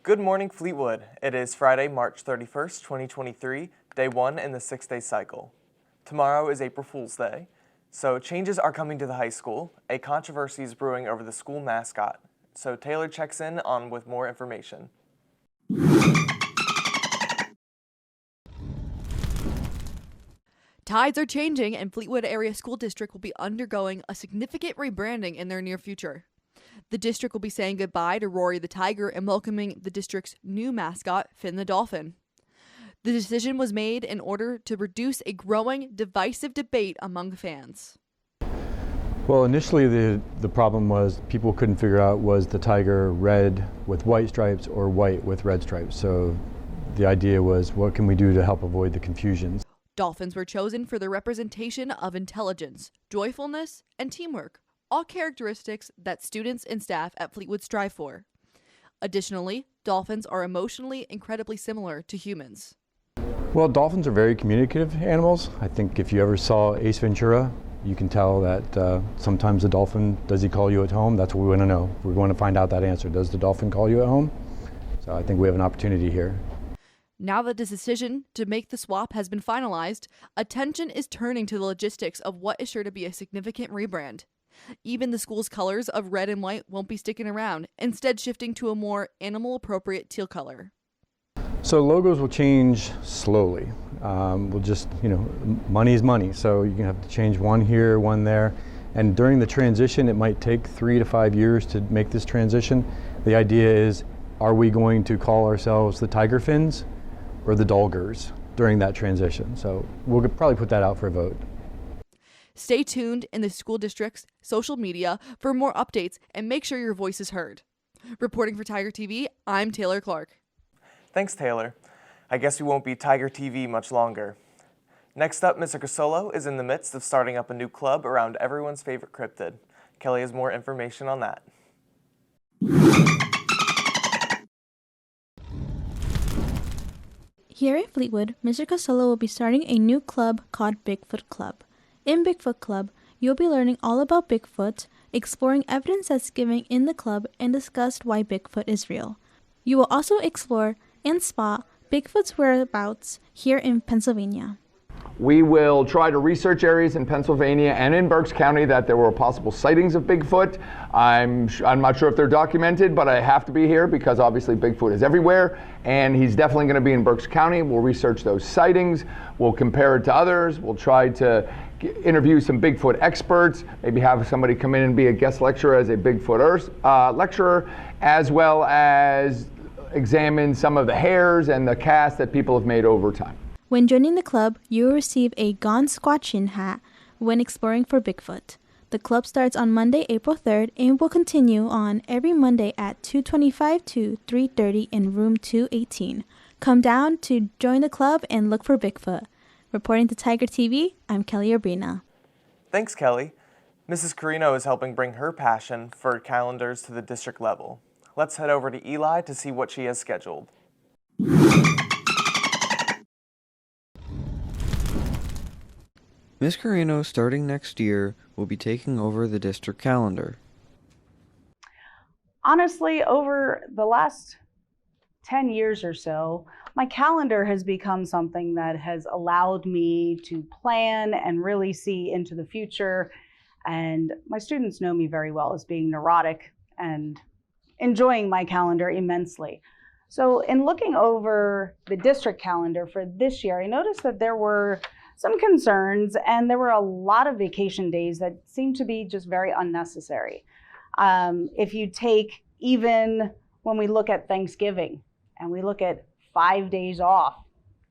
Good morning, Fleetwood. It is Friday, March 31st, 2023, day 1 in the 6-day cycle. Tomorrow is April Fool's Day, so changes are coming to the high school. A controversy is brewing over the school mascot. So Taylor checks in on with more information. Tides are changing, and Fleetwood Area School District will be undergoing a significant rebranding in their near future. The district will be saying goodbye to Rory the Tiger and welcoming the district's new mascot, Finn the Dolphin. The decision was made in order to reduce a growing divisive debate among fans. Well, initially the problem was people couldn't figure out, was the tiger red with white stripes or white with red stripes. So the idea was, what can we do to help avoid the confusions? Dolphins were chosen for their representation of intelligence, joyfulness, and teamwork, all characteristics that students and staff at Fleetwood strive for. Additionally, dolphins are emotionally incredibly similar to humans. Well, dolphins are very communicative animals. I think if you ever saw Ace Ventura, you can tell that sometimes the dolphin, does he call you at home? That's what we want to know. We're going to find out that answer. Does the dolphin call you at home? So I think we have an opportunity here. Now that the decision to make the swap has been finalized, attention is turning to the logistics of what is sure to be a significant rebrand. Even the school's colors of red and white won't be sticking around, instead shifting to a more animal-appropriate teal color. So logos will change slowly. We'll just, money is money, so you can have to change one here, one there. And during the transition, it might take 3 to 5 years to make this transition. The idea is, are we going to call ourselves the Tiger Fins or the Dolgers during that transition? So we'll probably put that out for a vote. Stay tuned in the school district's social media for more updates and make sure your voice is heard. Reporting for Tiger TV, I'm Taylor Clark. Thanks, Taylor. I guess we won't be Tiger TV much longer. Next up, Mr. Casolo is in the midst of starting up a new club around everyone's favorite cryptid. Kelly has more information on that. Here at Fleetwood, Mr. Casolo will be starting a new club called Bigfoot Club. In Bigfoot Club, you'll be learning all about Bigfoot, exploring evidence that's given in the club, and discuss why Bigfoot is real. You will also explore and spot Bigfoot's whereabouts here in Pennsylvania. We will try to research areas in Pennsylvania and in Berks County that there were possible sightings of Bigfoot. I'm not sure if they're documented, but I have to be here because obviously Bigfoot is everywhere, and he's definitely going to be in Berks County. We'll research those sightings. We'll compare it to others. We'll try to interview some Bigfoot experts, maybe have somebody come in and be a guest lecturer as a Bigfoot lecturer, as well as examine some of the hairs and the casts that people have made over time. When joining the club, you will receive a Gone Squatchin' hat when exploring for Bigfoot. The club starts on Monday, April 3rd, and will continue on every Monday at 2:25 to 3:30 in room 218. Come down to join the club and look for Bigfoot. Reporting to Tiger TV, I'm Kelly Urbina. Thanks, Kelly. Mrs. Carino is helping bring her passion for calendars to the district level. Let's head over to Eli to see what she has scheduled. Ms. Carino, starting next year, will be taking over the district calendar. Honestly, over the last 10 years or so, my calendar has become something that has allowed me to plan and really see into the future. And my students know me very well as being neurotic and enjoying my calendar immensely. So in looking over the district calendar for this year, I noticed that there were some concerns and there were a lot of vacation days that seemed to be just very unnecessary. If you take, even when we look at Thanksgiving and we look at 5 days off,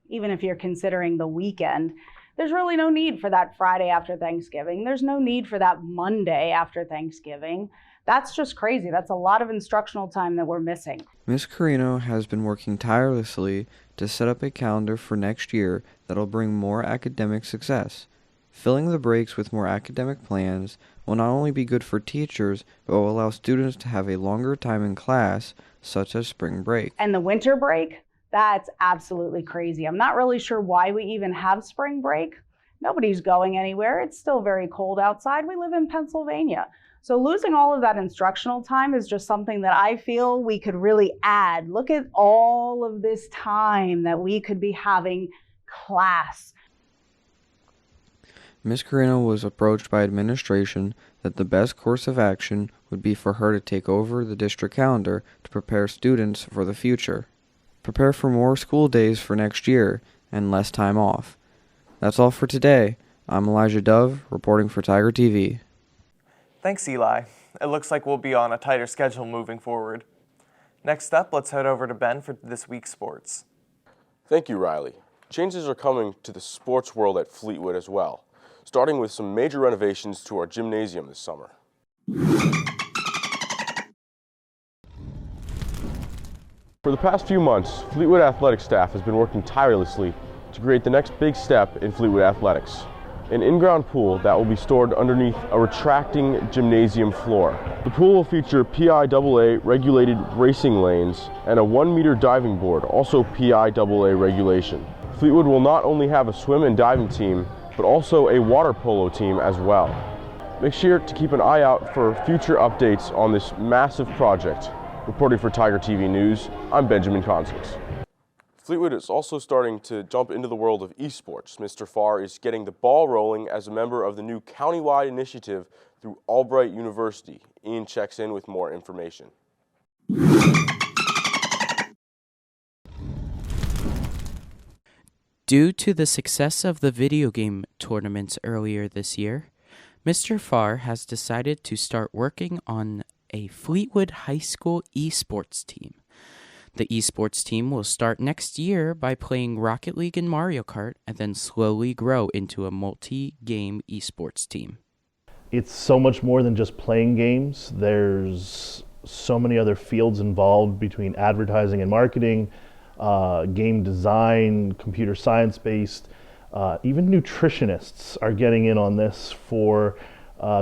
even if you're considering the weekend, there's really no need for that Friday after Thanksgiving. There's no need for that Monday after Thanksgiving. That's just crazy. That's a lot of instructional time that we're missing. Ms. Carino has been working tirelessly to set up a calendar for next year that'll bring more academic success. Filling the breaks with more academic plans will not only be good for teachers, but will allow students to have a longer time in class, such as spring break. And the winter break, that's absolutely crazy. I'm not really sure why we even have spring break. Nobody's going anywhere. It's still very cold outside. We live in Pennsylvania. So losing all of that instructional time is just something that I feel we could really add. Look at all of this time that we could be having class. Ms. Carino was approached by administration that the best course of action would be for her to take over the district calendar to prepare students for the future. Prepare for more school days for next year and less time off. That's all for today. I'm Elijah Dove, reporting for Tiger TV. Thanks, Eli. It looks like we'll be on a tighter schedule moving forward. Next up, let's head over to Ben for this week's sports. Thank you, Riley. Changes are coming to the sports world at Fleetwood as well, starting with some major renovations to our gymnasium this summer. For the past few months, Fleetwood athletic staff has been working tirelessly to create the next big step in Fleetwood athletics. An in-ground pool that will be stored underneath a retracting gymnasium floor. The pool will feature PIAA regulated racing lanes and a 1-meter diving board, also PIAA regulation. Fleetwood will not only have a swim and diving team, but also a water polo team as well. Make sure to keep an eye out for future updates on this massive project. Reporting for Tiger TV News, I'm Benjamin Constance. Fleetwood is also starting to jump into the world of esports. Mr. Farr is getting the ball rolling as a member of the new countywide initiative through Albright University. Ian checks in with more information. Due to the success of the video game tournaments earlier this year, Mr. Farr has decided to start working on a Fleetwood High School esports team. The esports team will start next year by playing Rocket League and Mario Kart and then slowly grow into a multi-game esports team. It's so much more than just playing games. There's so many other fields involved between advertising and marketing, game design, computer science-based. Even nutritionists are getting in on this for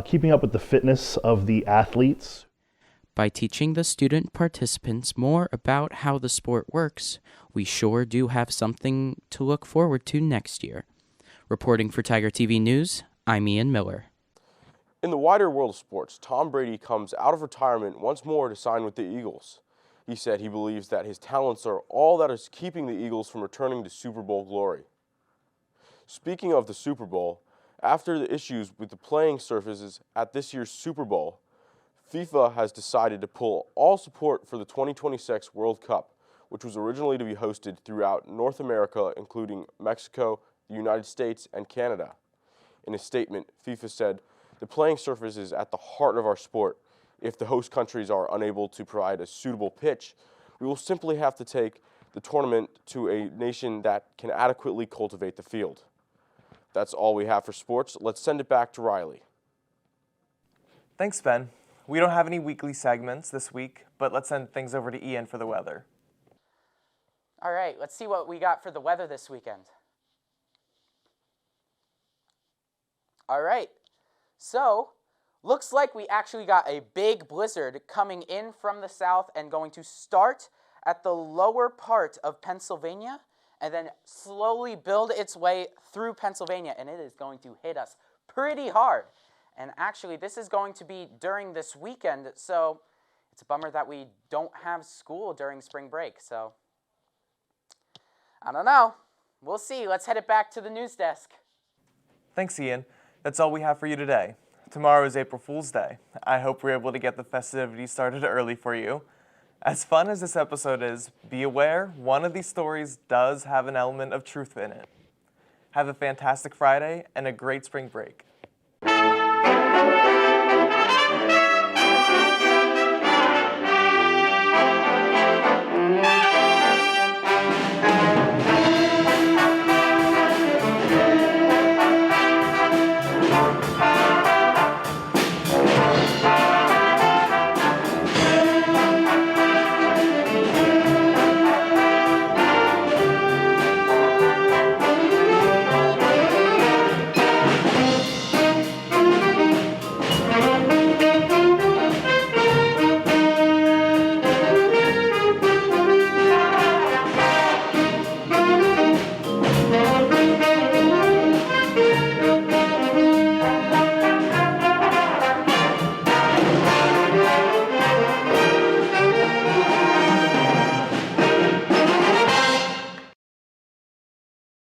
keeping up with the fitness of the athletes. By teaching the student participants more about how the sport works, we sure do have something to look forward to next year. Reporting for Tiger TV News, I'm Ian Miller. In the wider world of sports, Tom Brady comes out of retirement once more to sign with the Eagles. He said he believes that his talents are all that is keeping the Eagles from returning to Super Bowl glory. Speaking of the Super Bowl, after the issues with the playing surfaces at this year's Super Bowl, FIFA has decided to pull all support for the 2026 World Cup, which was originally to be hosted throughout North America, including Mexico, the United States, and Canada. In a statement, FIFA said, "The playing surface is at the heart of our sport. If the host countries are unable to provide a suitable pitch, we will simply have to take the tournament to a nation that can adequately cultivate the field." That's all we have for sports. Let's send it back to Riley. Thanks, Ben. We don't have any weekly segments this week, but let's send things over to Ian for the weather. All right, let's see what we got for the weather this weekend. All right, so looks like we actually got a big blizzard coming in from the south and going to start at the lower part of Pennsylvania and then slowly build its way through Pennsylvania, and it is going to hit us pretty hard. And actually, this is going to be during this weekend, so it's a bummer that we don't have school during spring break. So, I don't know. We'll see. Let's head it back to the news desk. Thanks, Ian. That's all we have for you today. Tomorrow is April Fool's Day. I hope we're able to get the festivities started early for you. As fun as this episode is, be aware one of these stories does have an element of truth in it. Have a fantastic Friday and a great spring break.